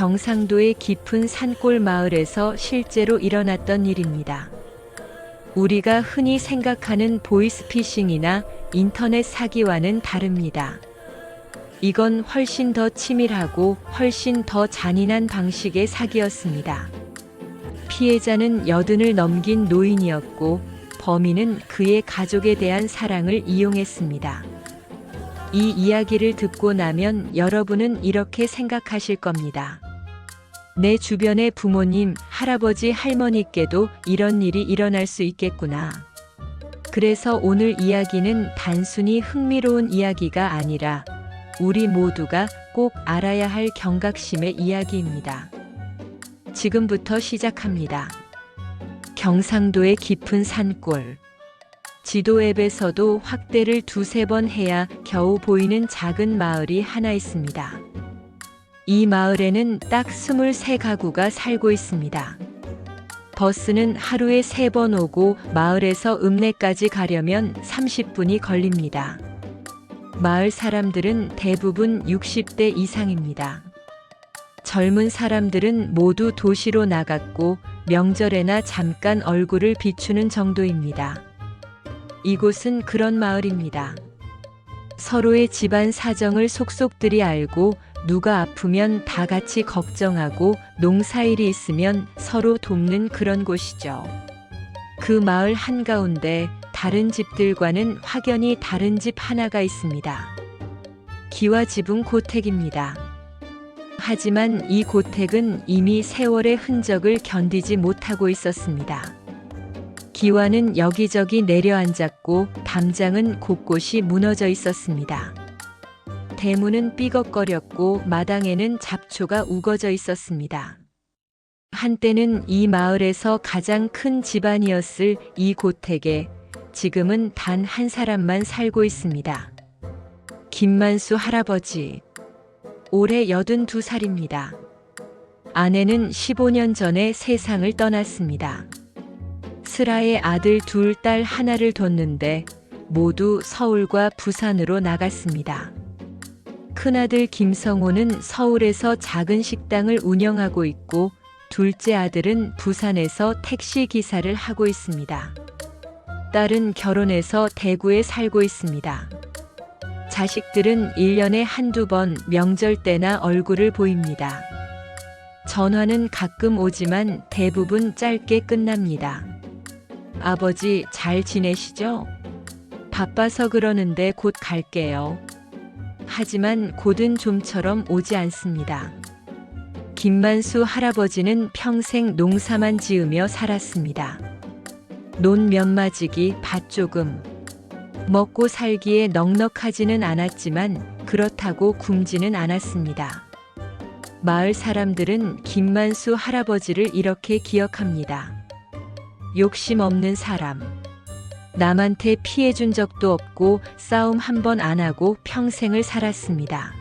경상도의 깊은 산골 마을에서 실제로 일어났던 일입니다. 우리가 흔히 생각하는 보이스피싱이나 인터넷 사기와는 다릅니다. 이건 훨씬 더 치밀하고 훨씬 더 잔인한 방식의 사기였습니다. 피해자는 80을 넘긴 노인이었고 범인은 그의 가족에 대한 사랑을 이용했습니다. 이 이야기를 듣고 나면 여러분은 이렇게 생각하실 겁니다. 내 주변의 부모님, 할아버지, 할머니께도 이런 일이 일어날 수 있겠구나. 그래서 오늘 이야기는 단순히 흥미로운 이야기가 아니라 우리 모두가 꼭 알아야 할 경각심의 이야기입니다. 지금부터 시작합니다. 경상도의 깊은 산골. 지도 앱에서도 확대를 두세 번 해야 겨우 보이는 작은 마을이 하나 있습니다. 이 마을에는 딱 23가구가 살고 있습니다. 버스는 하루에 3번 오고 마을에서 읍내까지 가려면 30분이 걸립니다. 마을 사람들은 대부분 60대 이상입니다. 젊은 사람들은 모두 도시로 나갔고 명절에나 잠깐 얼굴을 비추는 정도입니다. 이곳은 그런 마을입니다. 서로의 집안 사정을 속속들이 알고 누가 아프면 다 같이 걱정하고 농사일이 있으면 서로 돕는 그런 곳이죠. 그 마을 한가운데 다른 집들과는 확연히 다른 집 하나가 있습니다. 기와지붕 고택입니다. 하지만 이 고택은 이미 세월의 흔적을 견디지 못하고 있었습니다. 기와는 여기저기 내려앉았고 담장은 곳곳이 무너져 있었습니다. 대문은 삐걱거렸고 마당에는 잡초가 우거져 있었습니다. 한때는 이 마을에서 가장 큰 집안이었을 이 고택에 지금은 단 한 사람만 살고 있습니다. 김만수 할아버지. 올해 82살입니다. 아내는 15년 전에 세상을 떠났습니다. 슬하에 아들 2, 딸 1를 뒀는데 모두 서울과 부산으로 나갔습니다. 큰아들 김성호는 서울에서 작은 식당을 운영하고 있고 둘째 아들은 부산에서 택시 기사를 하고 있습니다. 딸은 결혼해서 대구에 살고 있습니다. 자식들은 1년에 한두 번 명절 때나 얼굴을 보입니다. 전화는 가끔 오지만 대부분 짧게 끝납니다. 아버지 잘 지내시죠? 바빠서 그러는데 곧 갈게요. 하지만 곧은 좀처럼 오지 않습니다. 김만수 할아버지는 평생 농사만 지으며 살았습니다. 논 몇 마지기 밭 조금. 먹고 살기에 넉넉하지는 않았지만 그렇다고 굶지는 않았습니다. 마을 사람들은 김만수 할아버지를 이렇게 기억합니다. 욕심 없는 사람. 남한테 피해준 적도 없고 싸움 한 번 안 하고 평생을 살았습니다.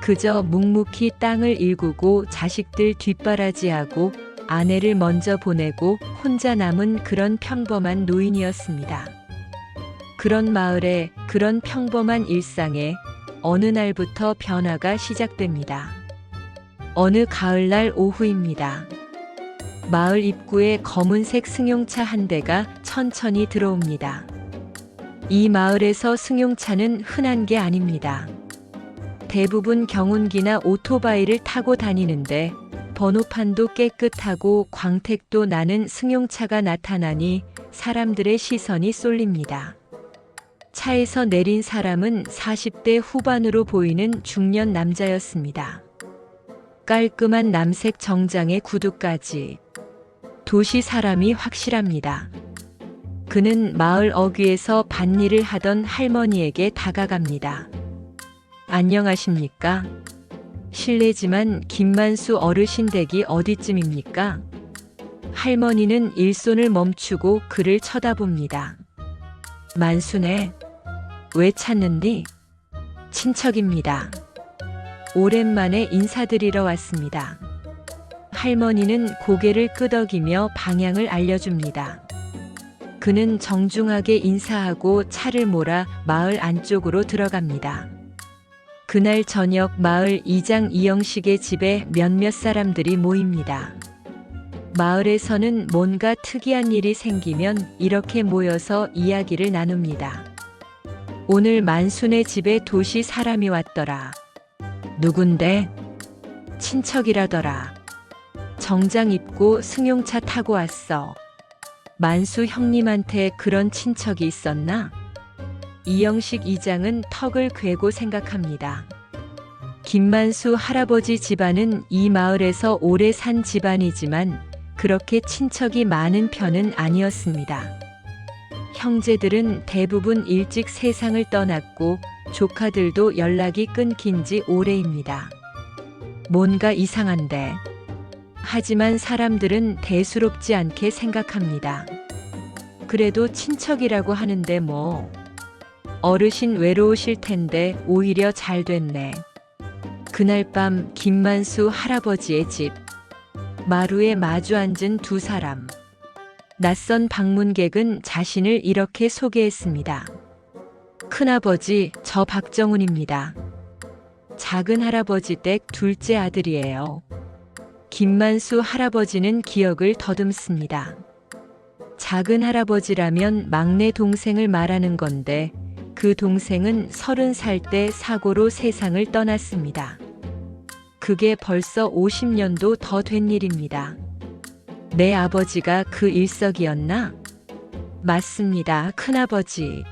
그저 묵묵히 땅을 일구고 자식들 뒷바라지하고 아내를 먼저 보내고 혼자 남은 그런 평범한 노인이었습니다. 그런 마을에, 그런 평범한 일상에 어느 날부터 변화가 시작됩니다. 어느 가을날 오후입니다. 마을 입구에 검은색 승용차 한 대가 천천히 들어옵니다. 이 마을에서 승용차는 흔한 게 아닙니다. 대부분 경운기나 오토바이를 타고 다니는데 번호판도 깨끗하고 광택도 나는 승용차가 나타나니 사람들의 시선이 쏠립니다. 차에서 내린 사람은 40대 후반으로 보이는 중년 남자였습니다. 깔끔한 남색 정장에 구두까지. 도시 사람이 확실합니다. 그는 마을 어귀에서 밭일을 하던 할머니에게 다가갑니다. 안녕하십니까? 실례지만 김만수 어르신 댁이 어디쯤입니까? 할머니는 일손을 멈추고 그를 쳐다봅니다. 만수네. 왜 찾는디? 친척입니다. 오랜만에 인사드리러 왔습니다. 할머니는 고개를 끄덕이며 방향을 알려줍니다. 그는 정중하게 인사하고 차를 몰아 마을 안쪽으로 들어갑니다. 그날 저녁 마을 이장 이영식의 집에 몇몇 사람들이 모입니다. 마을에서는 뭔가 특이한 일이 생기면 이렇게 모여서 이야기를 나눕니다. 오늘 만순의 집에 도시 사람이 왔더라. 누군데? 친척이라더라. 정장 입고 승용차 타고 왔어. 만수 형님한테 그런 친척이 있었나? 이영식 이장은 턱을 괴고 생각합니다. 김만수 할아버지 집안은 이 마을에서 오래 산 집안이지만 그렇게 친척이 많은 편은 아니었습니다. 형제들은 대부분 일찍 세상을 떠났고 조카들도 연락이 끊긴 지 오래입니다. 뭔가 이상한데. 하지만 사람들은 대수롭지 않게 생각합니다. 그래도 친척이라고 하는데 뭐. 어르신 외로우실 텐데 오히려 잘 됐네. 그날 밤 김만수 할아버지의 집. 마루에 마주 앉은 두 사람. 낯선 방문객은 자신을 이렇게 소개했습니다. 큰아버지, 저 박정훈입니다. 작은 할아버지 댁 둘째 아들이에요. 김만수 할아버지는 기억을 더듬습니다. 작은 할아버지라면 막내 동생을 말하는 건데 그 동생은 30살 때 사고로 세상을 떠났습니다. 그게 벌써 50년도 더 된 일입니다. 내 아버지가 그 일석이었나? 맞습니다, 큰아버지.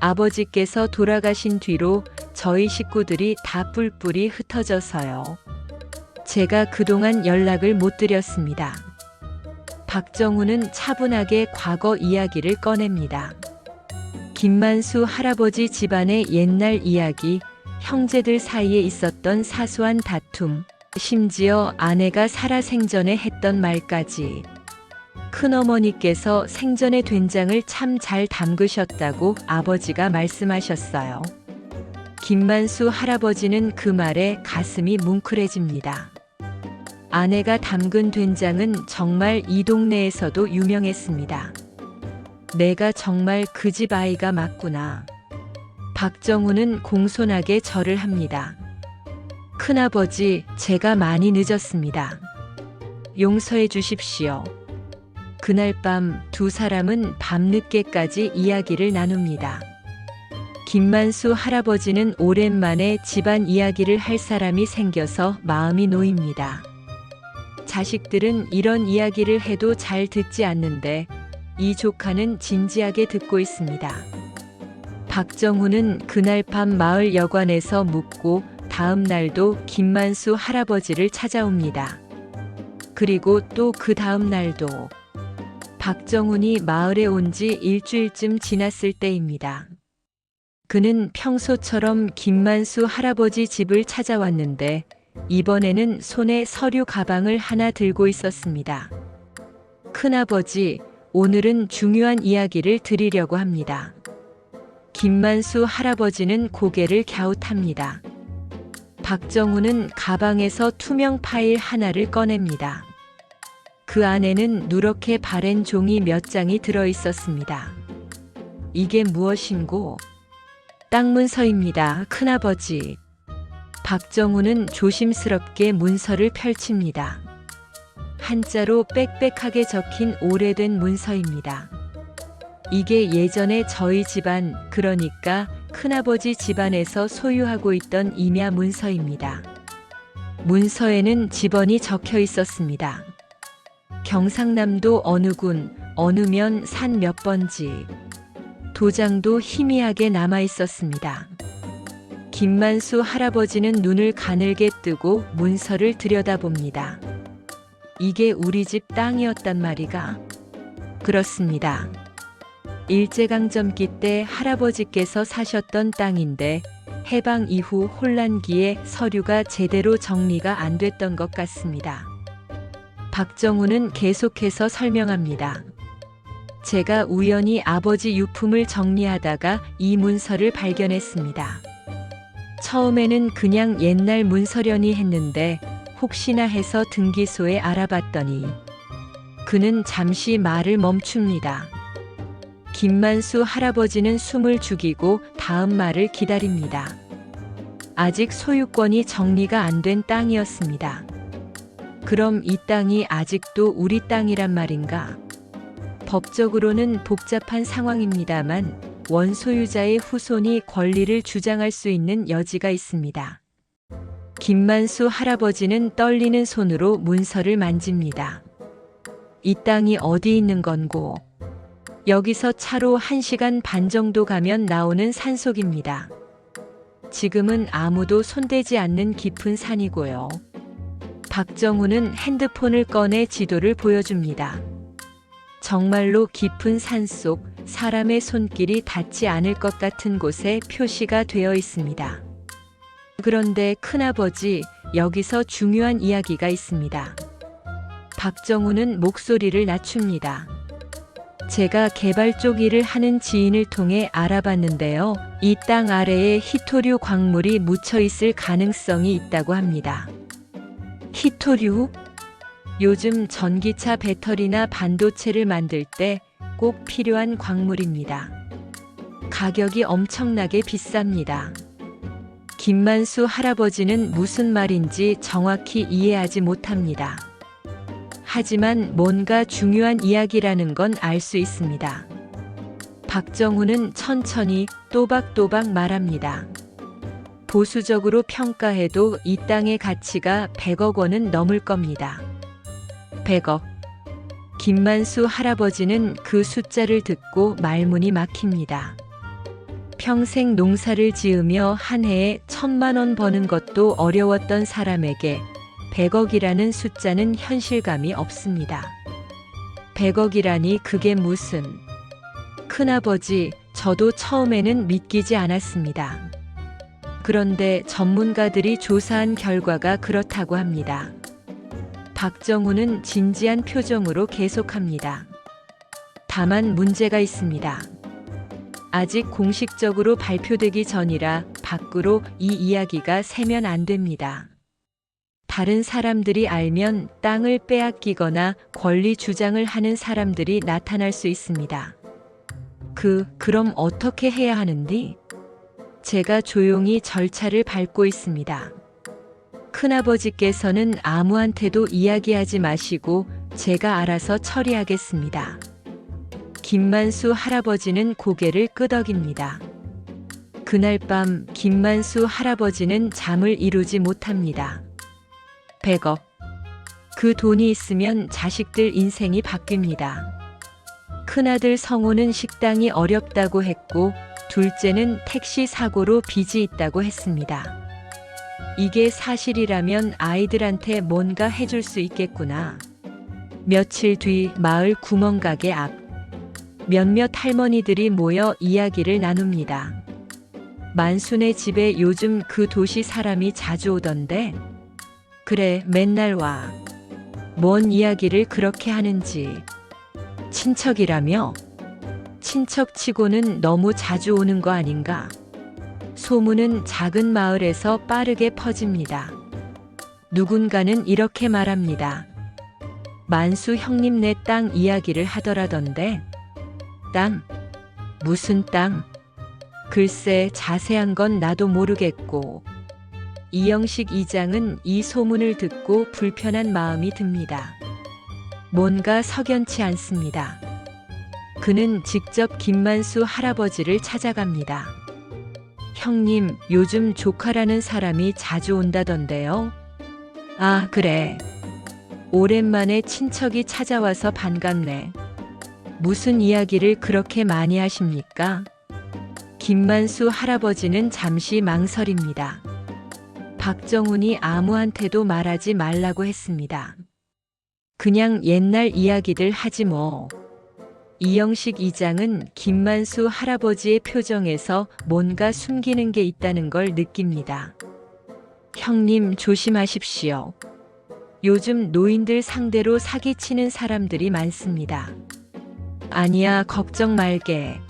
아버지께서 돌아가신 뒤로 저희 식구들이 다 뿔뿔이 흩어져서요. 제가 그동안 연락을 못 드렸습니다. 박정훈은 차분하게 과거 이야기를 꺼냅니다. 김만수 할아버지 집안의 옛날 이야기, 형제들 사이에 있었던 사소한 다툼, 심지어 아내가 살아생전에 했던 말까지. 큰어머니께서 생전에 된장을 참 잘 담그셨다고 아버지가 말씀하셨어요. 김만수 할아버지는 그 말에 가슴이 뭉클해집니다. 아내가 담근 된장은 정말 이 동네에서도 유명했습니다. 내가 정말 그 집 아이가 맞구나. 박정훈은 공손하게 절을 합니다. 큰아버지, 제가 많이 늦었습니다. 용서해 주십시오. 그날 밤 두 사람은 밤늦게까지 이야기를 나눕니다. 김만수 할아버지는 오랜만에 집안 이야기를 할 사람이 생겨서 마음이 놓입니다. 자식들은 이런 이야기를 해도 잘 듣지 않는데 이 조카는 진지하게 듣고 있습니다. 박정훈은 그날 밤 마을 여관에서 묵고 다음 날도 김만수 할아버지를 찾아옵니다. 그리고 또 그 다음 날도. 박정훈이 마을에 온 지 일주일쯤 지났을 때입니다. 그는 평소처럼 김만수 할아버지 집을 찾아왔는데 이번에는 손에 서류 가방을 하나 들고 있었습니다. 큰아버지, 오늘은 중요한 이야기를 드리려고 합니다. 김만수 할아버지는 고개를 갸웃합니다. 박정훈은 가방에서 투명 파일 하나를 꺼냅니다. 그 안에는 누렇게 바랜 종이 몇 장이 들어 있었습니다. 이게 무엇인고? 땅 문서입니다, 큰아버지. 박정훈은 조심스럽게 문서를 펼칩니다. 한자로 빽빽하게 적힌 오래된 문서입니다. 이게 예전에 저희 집안, 그러니까 큰아버지 집안에서 소유하고 있던 임야 문서입니다. 문서에는 집번이 적혀 있었습니다. 경상남도 어느 군, 어느 면 산 몇 번지. 도장도 희미하게 남아 있었습니다. 김만수 할아버지는 눈을 가늘게 뜨고 문서를 들여다봅니다. 이게 우리 집 땅이었단 말이가? 그렇습니다. 일제강점기 때 할아버지께서 사셨던 땅인데 해방 이후 혼란기에 서류가 제대로 정리가 안 됐던 것 같습니다. 박정훈은 계속해서 설명합니다. 제가 우연히 아버지 유품을 정리하다가 이 문서를 발견했습니다. 처음에는 그냥 옛날 문서려니 했는데 혹시나 해서 등기소에 알아봤더니 그는 잠시 말을 멈춥니다. 김만수 할아버지는 숨을 죽이고 다음 말을 기다립니다. 아직 소유권이 정리가 안 된 땅이었습니다. 그럼 이 땅이 아직도 우리 땅이란 말인가? 법적으로는 복잡한 상황입니다만 원소유자의 후손이 권리를 주장할 수 있는 여지가 있습니다. 김만수 할아버지는 떨리는 손으로 문서를 만집니다. 이 땅이 어디 있는 건고? 여기서 차로 1시간 반 정도 가면 나오는 산속입니다. 지금은 아무도 손대지 않는 깊은 산이고요. 박정우는 핸드폰을 꺼내 지도를 보여줍니다. 정말로 깊은 산속, 사람의 손길이 닿지 않을 것 같은 곳에 표시가 되어 있습니다. 그런데 큰아버지, 여기서 중요한 이야기가 있습니다. 박정우는 목소리를 낮춥니다. 제가 개발 쪽 일을 하는 지인을 통해 알아봤는데요. 이 땅 아래에 희토류 광물이 묻혀 있을 가능성이 있다고 합니다. 희토류? 요즘 전기차 배터리나 반도체를 만들 때 꼭 필요한 광물입니다. 가격이 엄청나게 비쌉니다. 김만수 할아버지는 무슨 말인지 정확히 이해하지 못합니다. 하지만 뭔가 중요한 이야기라는 건 알 수 있습니다. 박정우는 천천히 또박또박 말합니다. 보수적으로 평가해도 이 땅의 가치가 100억 원은 넘을 겁니다. 100억. 김만수 할아버지는 그 숫자를 듣고 말문이 막힙니다. 평생 농사를 지으며 한 해에 1,000만 원 버는 것도 어려웠던 사람에게 100억이라는 숫자는 현실감이 없습니다. 100억이라니 그게 무슨... 큰아버지, 저도 처음에는 믿기지 않았습니다. 그런데 전문가들이 조사한 결과가 그렇다고 합니다. 박정우는 진지한 표정으로 계속합니다. 다만 문제가 있습니다. 아직 공식적으로 발표되기 전이라 밖으로 이 이야기가 새면 안 됩니다. 다른 사람들이 알면 땅을 빼앗기거나 권리 주장을 하는 사람들이 나타날 수 있습니다. 그럼 어떻게 해야 하는디? 제가 조용히 절차를 밟고 있습니다. 큰아버지께서는 아무한테도 이야기하지 마시고 제가 알아서 처리하겠습니다. 김만수 할아버지는 고개를 끄덕입니다. 그날 밤 김만수 할아버지는 잠을 이루지 못합니다. 100억. 그 돈이 있으면 자식들 인생이 바뀝니다. 큰아들 성호는 식당이 어렵다고 했고 둘째는 택시 사고로 빚이 있다고 했습니다. 이게 사실이라면 아이들한테 뭔가 해줄 수 있겠구나. 며칠 뒤 마을 구멍가게 앞. 몇몇 할머니들이 모여 이야기를 나눕니다. 만순의 집에 요즘 그 도시 사람이 자주 오던데? 그래, 맨날 와. 뭔 이야기를 그렇게 하는지. 친척이라며? 친척치고는 너무 자주 오는 거 아닌가? 소문은 작은 마을에서 빠르게 퍼집니다. 누군가는 이렇게 말합니다. 만수 형님네 땅 이야기를 하더라던데. 땅? 무슨 땅? 글쎄 자세한 건 나도 모르겠고. 이영식 이장은 이 소문을 듣고 불편한 마음이 듭니다. 뭔가 석연치 않습니다. 그는 직접 김만수 할아버지를 찾아갑니다. 형님, 요즘 조카라는 사람이 자주 온다던데요. 아, 그래. 오랜만에 친척이 찾아와서 반갑네. 무슨 이야기를 그렇게 많이 하십니까? 김만수 할아버지는 잠시 망설입니다. 박정훈이 아무한테도 말하지 말라고 했습니다. 그냥 옛날 이야기들 하지 뭐. 이영식 이장은 김만수 할아버지의 표정에서 뭔가 숨기는 게 있다는 걸 느낍니다. 형님 조심하십시오. 요즘 노인들 상대로 사기치는 사람들이 많습니다. 아니야, 걱정 말게.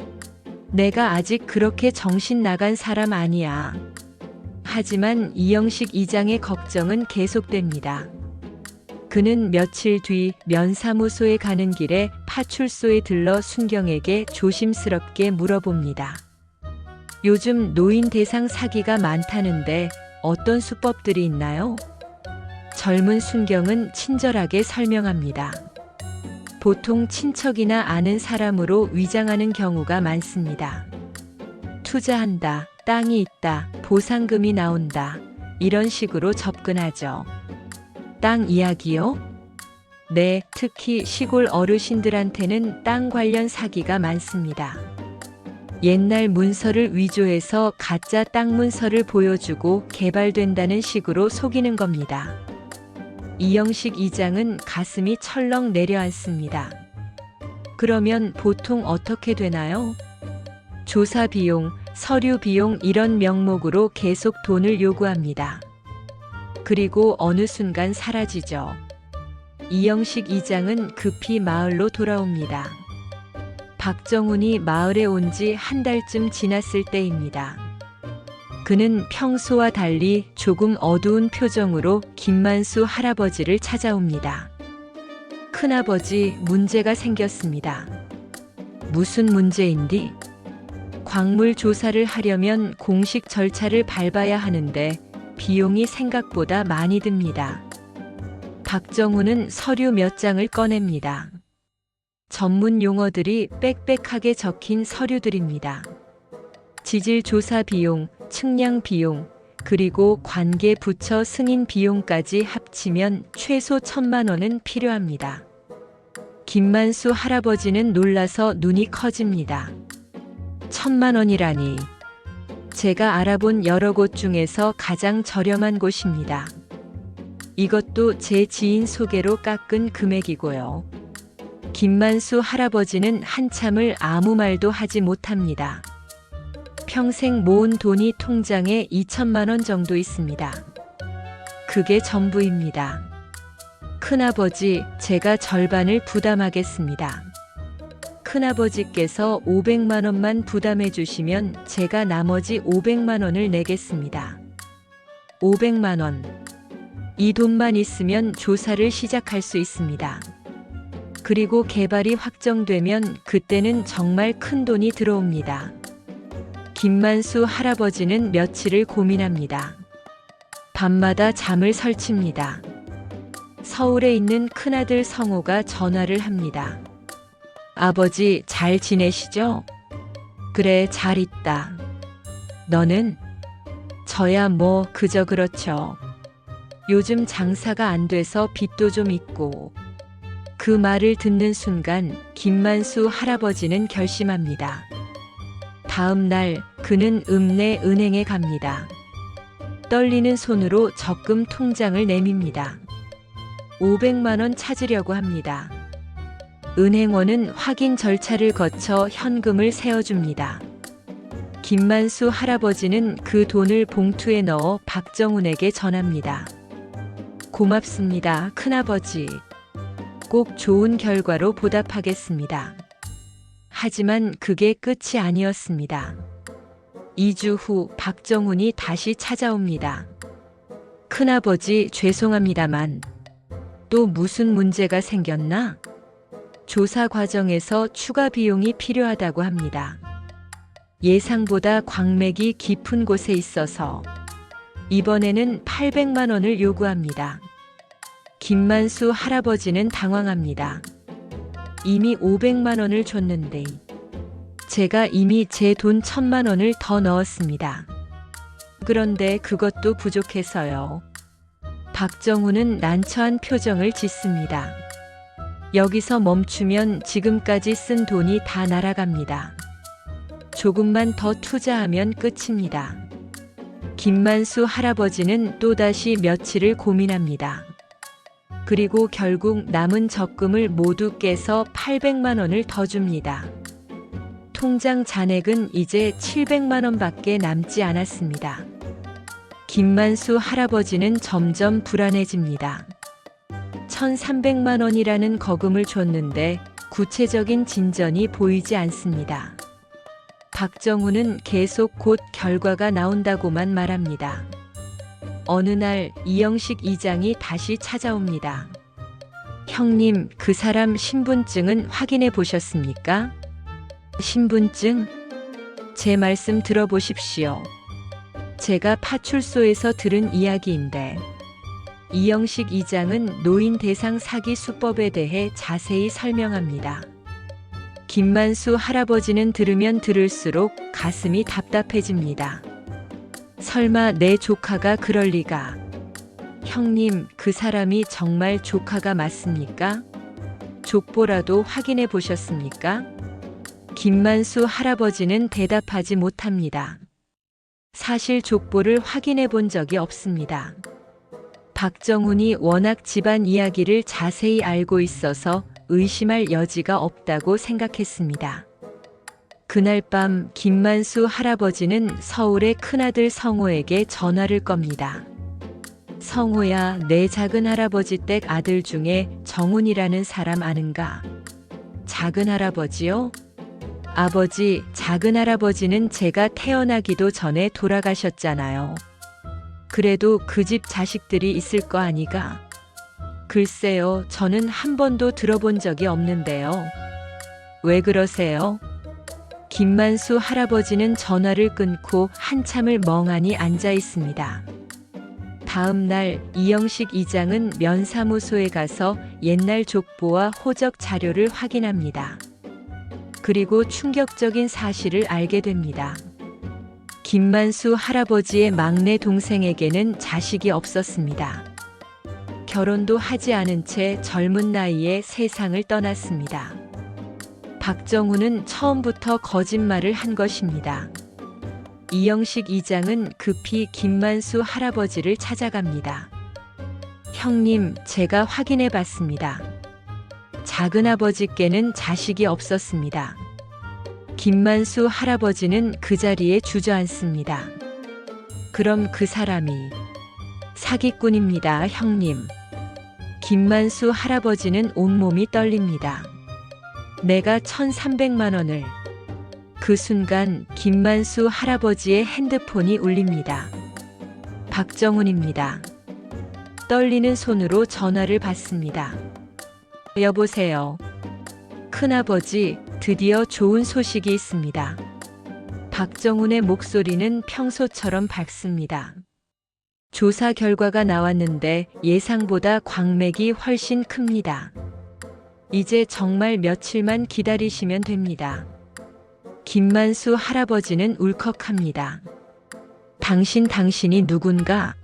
내가 아직 그렇게 정신 나간 사람 아니야. 하지만 이영식 이장의 걱정은 계속됩니다. 그는 며칠 뒤 면사무소에 가는 길에 파출소에 들러 순경에게 조심스럽게 물어봅니다. 요즘 노인 대상 사기가 많다는데 어떤 수법들이 있나요? 젊은 순경은 친절하게 설명합니다. 보통 친척이나 아는 사람으로 위장하는 경우가 많습니다. 투자한다, 땅이 있다, 보상금이 나온다. 이런 식으로 접근하죠. 땅 이야기요? 네, 특히 시골 어르신들한테는 땅 관련 사기가 많습니다. 옛날 문서를 위조해서 가짜 땅 문서를 보여주고 개발된다는 식으로 속이는 겁니다. 이영식 이장은 가슴이 철렁 내려앉습니다. 그러면 보통 어떻게 되나요? 조사 비용, 서류 비용 이런 명목으로 계속 돈을 요구합니다. 그리고 어느 순간 사라지죠. 이영식 이장은 급히 마을로 돌아옵니다. 박정훈이 마을에 온 지 한 달쯤 지났을 때입니다. 그는 평소와 달리 조금 어두운 표정으로 김만수 할아버지를 찾아옵니다. 큰아버지, 문제가 생겼습니다. 무슨 문제인디? 광물 조사를 하려면 공식 절차를 밟아야 하는데 비용이 생각보다 많이 듭니다. 박정훈은 서류 몇 장을 꺼냅니다. 전문 용어들이 빽빽하게 적힌 서류들입니다. 지질 조사 비용, 측량 비용, 그리고 관계 부처 승인 비용까지 합치면 최소 1,000만 원은 필요합니다. 김만수 할아버지는 놀라서 눈이 커집니다. 1,000만 원이라니. 제가 알아본 여러 곳 중에서 가장 저렴한 곳입니다. 이것도 제 지인 소개로 깎은 금액이고요. 김만수 할아버지는 한참을 아무 말도 하지 못합니다. 평생 모은 돈이 통장에 2,000만 원 정도 있습니다. 그게 전부입니다. 큰아버지, 제가 절반을 부담하겠습니다. 큰아버지께서 500만 원만 부담해 주시면 제가 나머지 500만 원을 내겠습니다. 500만 원. 이 돈만 있으면 조사를 시작할 수 있습니다. 그리고 개발이 확정되면 그때는 정말 큰 돈이 들어옵니다. 김만수 할아버지는 며칠을 고민합니다. 밤마다 잠을 설칩니다. 서울에 있는 큰아들 성호가 전화를 합니다. 아버지, 잘 지내시죠? 그래, 잘 있다. 너는? 저야 뭐 그저 그렇죠. 요즘 장사가 안 돼서 빚도 좀 있고. 그 말을 듣는 순간 김만수 할아버지는 결심합니다. 다음 날 그는 읍내 은행에 갑니다. 떨리는 손으로 적금 통장을 내밉니다. 500만 원 찾으려고 합니다. 은행원은 확인 절차를 거쳐 현금을 세어줍니다. 김만수 할아버지는 그 돈을 봉투에 넣어 박정훈에게 전합니다. 고맙습니다, 큰아버지. 꼭 좋은 결과로 보답하겠습니다. 하지만 그게 끝이 아니었습니다. 2주 후 박정훈이 다시 찾아옵니다. 큰아버지, 죄송합니다만 또 무슨 문제가 생겼나? 조사 과정에서 추가 비용이 필요하다고 합니다. 예상보다 광맥이 깊은 곳에 있어서 이번에는 800만 원을 요구합니다. 김만수 할아버지는 당황합니다. 이미 500만 원을 줬는데 제가 이미 제 돈 1,000만 원을 더 넣었습니다. 그런데 그것도 부족해서요. 박정훈은 난처한 표정을 짓습니다. 여기서 멈추면 지금까지 쓴 돈이 다 날아갑니다. 조금만 더 투자하면 끝입니다. 김만수 할아버지는 또다시 며칠을 고민합니다. 그리고 결국 남은 적금을 모두 깨서 800만 원을 더 줍니다. 통장 잔액은 이제 700만 원밖에 남지 않았습니다. 김만수 할아버지는 점점 불안해집니다. 1,300만 원이라는 거금을 줬는데 구체적인 진전이 보이지 않습니다. 박정훈은 계속 곧 결과가 나온다고만 말합니다. 어느 날 이영식 이장이 다시 찾아옵니다. 형님, 그 사람 신분증은 확인해 보셨습니까? 신분증? 제 말씀 들어보십시오. 제가 파출소에서 들은 이야기인데 이영식 이장은 노인 대상 사기 수법에 대해 자세히 설명합니다. 김만수 할아버지는 들으면 들을수록 가슴이 답답해집니다. 설마 내 조카가 그럴 리가. 형님, 그 사람이 정말 조카가 맞습니까? 족보라도 확인해 보셨습니까? 김만수 할아버지는 대답하지 못합니다. 사실 족보를 확인해 본 적이 없습니다. 박정훈이 워낙 집안 이야기를 자세히 알고 있어서 의심할 여지가 없다고 생각했습니다. 그날 밤 김만수 할아버지는 서울의 큰아들 성호에게 전화를 겁니다. 성호야, 내 작은 할아버지 댁 아들 중에 정훈이라는 사람 아는가? 작은 할아버지요? 아버지, 작은 할아버지는 제가 태어나기도 전에 돌아가셨잖아요. 그래도 그 집 자식들이 있을 거 아니가? 글쎄요, 저는 한 번도 들어본 적이 없는데요. 왜 그러세요? 김만수 할아버지는 전화를 끊고 한참을 멍하니 앉아 있습니다. 다음 날 이영식 이장은 면사무소에 가서 옛날 족보와 호적 자료를 확인합니다. 그리고 충격적인 사실을 알게 됩니다. 김만수 할아버지의 막내 동생에게는 자식이 없었습니다. 결혼도 하지 않은 채 젊은 나이에 세상을 떠났습니다. 박정훈은 처음부터 거짓말을 한 것입니다. 이영식 이장은 급히 김만수 할아버지를 찾아갑니다. 형님, 제가 확인해 봤습니다. 작은아버지께는 자식이 없었습니다. 김만수 할아버지는 그 자리에 주저앉습니다. 그럼 그 사람이 사기꾼입니다, 형님. 김만수 할아버지는 온몸이 떨립니다. 내가 1,300만 원을. 그 순간 김만수 할아버지의 핸드폰이 울립니다. 박정훈입니다. 떨리는 손으로 전화를 받습니다. 여보세요. 큰아버지, 드디어 좋은 소식이 있습니다. 박정훈의 목소리는 평소처럼 밝습니다. 조사 결과가 나왔는데 예상보다 광맥이 훨씬 큽니다. 이제 정말 며칠만 기다리시면 됩니다. 김만수 할아버지는 울컥합니다. 당신이 누군가?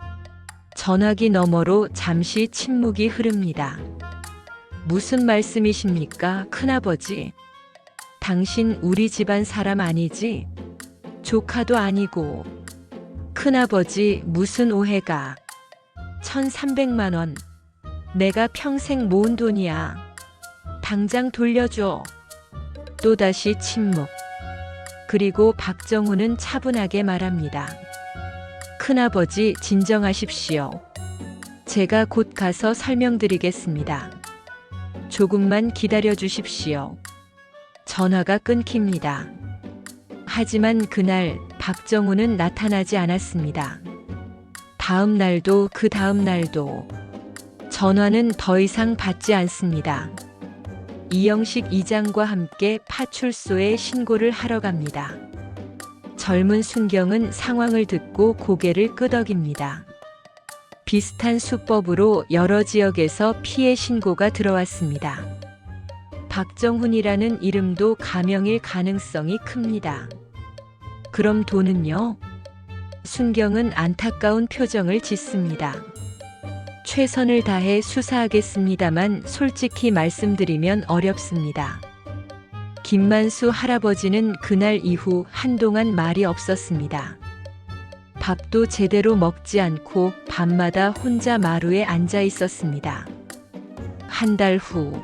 전화기 너머로 잠시 침묵이 흐릅니다. 무슨 말씀이십니까, 큰아버지? 당신 우리 집안 사람 아니지? 조카도 아니고. 큰아버지, 무슨 오해가. 1,300만 원. 내가 평생 모은 돈이야. 당장 돌려줘. 또다시 침묵. 그리고 박정훈은 차분하게 말합니다. 큰아버지, 진정하십시오. 제가 곧 가서 설명드리겠습니다. 조금만 기다려 주십시오. 전화가 끊깁니다. 하지만 그날 박정훈은 나타나지 않았습니다. 다음 날도 그 다음 날도 전화는 더 이상 받지 않습니다. 이영식 이장과 함께 파출소에 신고를 하러 갑니다. 젊은 순경은 상황을 듣고 고개를 끄덕입니다. 비슷한 수법으로 여러 지역에서 피해 신고가 들어왔습니다. 박정훈이라는 이름도 가명일 가능성이 큽니다. 그럼 돈은요? 순경은 안타까운 표정을 짓습니다. 최선을 다해 수사하겠습니다만 솔직히 말씀드리면 어렵습니다. 김만수 할아버지는 그날 이후 한동안 말이 없었습니다. 밥도 제대로 먹지 않고 밤마다 혼자 마루에 앉아 있었습니다. 한 달 후,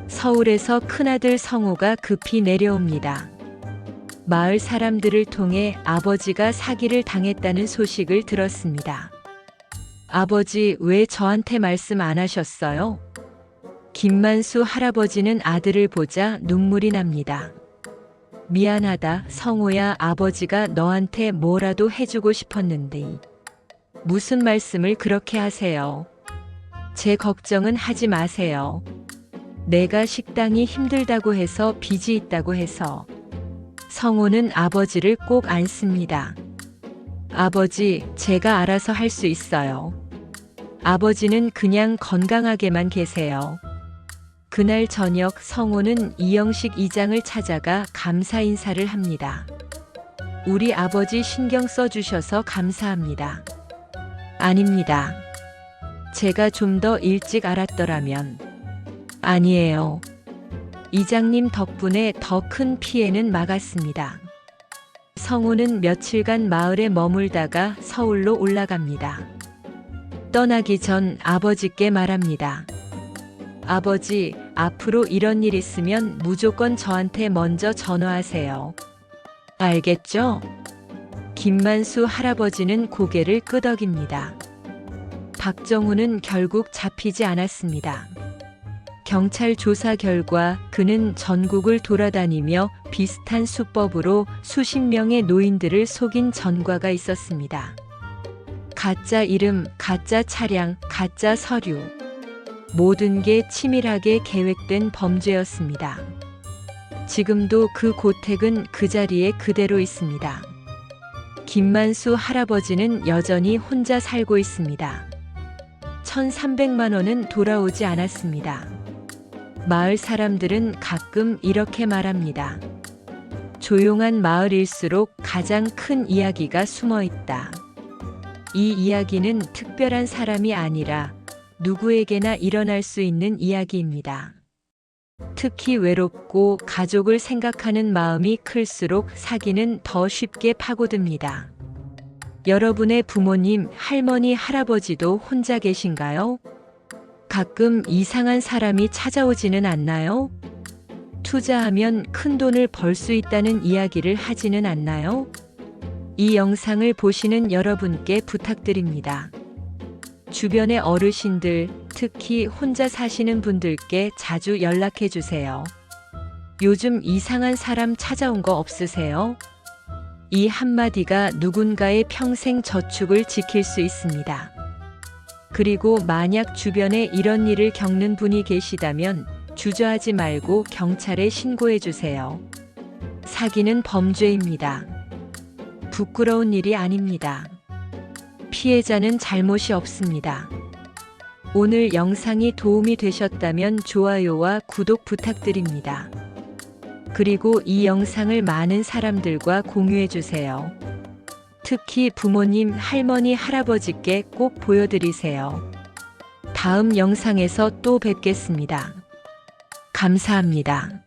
서울에서 큰아들 성호가 급히 내려옵니다. 마을 사람들을 통해 아버지가 사기를 당했다는 소식을 들었습니다. 아버지, 왜 저한테 말씀 안 하셨어요? 김만수 할아버지는 아들을 보자 눈물이 납니다. 미안하다, 성호야. 아버지가 너한테 뭐라도 해주고 싶었는데. 무슨 말씀을 그렇게 하세요? 제 걱정은 하지 마세요. 내가 식당이 힘들다고 해서 빚이 있다고 해서. 성호는 아버지를 꼭 안습니다. 아버지, 제가 알아서 할 수 있어요. 아버지는 그냥 건강하게만 계세요. 그날 저녁 성호는 이영식 이장을 찾아가 감사 인사를 합니다. 우리 아버지 신경 써주셔서 감사합니다. 아닙니다. 제가 좀 더 일찍 알았더라면. 아니에요. 이장님 덕분에 더 큰 피해는 막았습니다. 성호는 며칠간 마을에 머물다가 서울로 올라갑니다. 떠나기 전 아버지께 말합니다. 아버지, 앞으로 이런 일 있으면 무조건 저한테 먼저 전화하세요. 알겠죠? 김만수 할아버지는 고개를 끄덕입니다. 박정우는 결국 잡히지 않았습니다. 경찰 조사 결과 그는 전국을 돌아다니며 비슷한 수법으로 수십 명의 노인들을 속인 전과가 있었습니다. 가짜 이름, 가짜 차량, 가짜 서류. 모든 게 치밀하게 계획된 범죄였습니다. 지금도 그 고택은 그 자리에 그대로 있습니다. 김만수 할아버지는 여전히 혼자 살고 있습니다. 1,300만 원은 돌아오지 않았습니다. 마을 사람들은 가끔 이렇게 말합니다. 조용한 마을일수록 가장 큰 이야기가 숨어 있다. 이 이야기는 특별한 사람이 아니라 누구에게나 일어날 수 있는 이야기입니다. 특히 외롭고 가족을 생각하는 마음이 클수록 사기는 더 쉽게 파고듭니다. 여러분의 부모님, 할머니, 할아버지도 혼자 계신가요? 가끔 이상한 사람이 찾아오지는 않나요? 투자하면 큰 돈을 벌 수 있다는 이야기를 하지는 않나요? 이 영상을 보시는 여러분께 부탁드립니다. 주변의 어르신들, 특히 혼자 사시는 분들께 자주 연락해 주세요. 요즘 이상한 사람 찾아온 거 없으세요? 이 한마디가 누군가의 평생 저축을 지킬 수 있습니다. 그리고 만약 주변에 이런 일을 겪는 분이 계시다면 주저하지 말고 경찰에 신고해 주세요. 사기는 범죄입니다. 부끄러운 일이 아닙니다. 피해자는 잘못이 없습니다. 오늘 영상이 도움이 되셨다면 좋아요와 구독 부탁드립니다. 그리고 이 영상을 많은 사람들과 공유해 주세요. 특히 부모님, 할머니, 할아버지께 꼭 보여드리세요. 다음 영상에서 또 뵙겠습니다. 감사합니다.